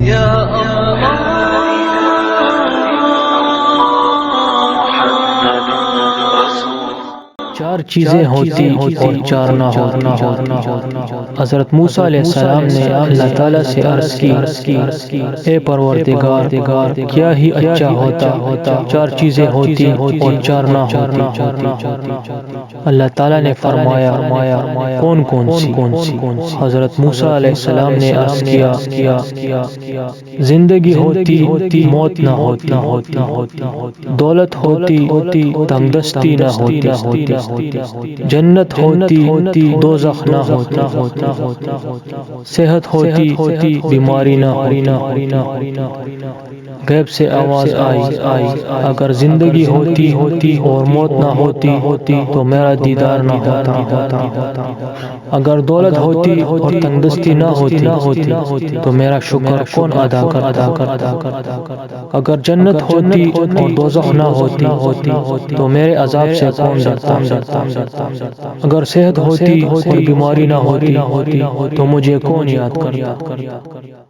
یا اللہ محمد رسول۔ چار چیزیں ہوتی اور چار نہ ہوتی۔ حضرت موسیٰ علیہ السلام نے اللہ تعالیٰ سے عرض کی، اے پروردگار، کیا ہی اچھا ہوتا چار چیزیں ہوتی اور چار نہ ہوتی۔ اللہ تعالیٰ نے فرمایا کون سی؟ حضرت موسیٰ علیہ السلام نے عرض کیا، زندگی ہوتی موت نہ ہوتی، دولت ہوتی تنگ دستی نہ ہوتی، جنت ہوتی دوزخ نہ ہوتا، صحت ہوتی بیماری نہ ہوتی۔ غیب سے آواز آئی، اگر زندگی ہوتی اور موت نہ ہوتی تو میرا دیدار نہ ہوتا، اگر دولت ہوتی اور تنگدستی نہ ہوتی تو میرا شکر کون ادا کرتا، اگر جنت ہوتی اور دوزخ نہ ہوتی تو میرے عذاب سے کون ڈرتا، اگر صحت ہوتی اور بیماری نہ ہوتی تو مجھے کون یاد کرتا۔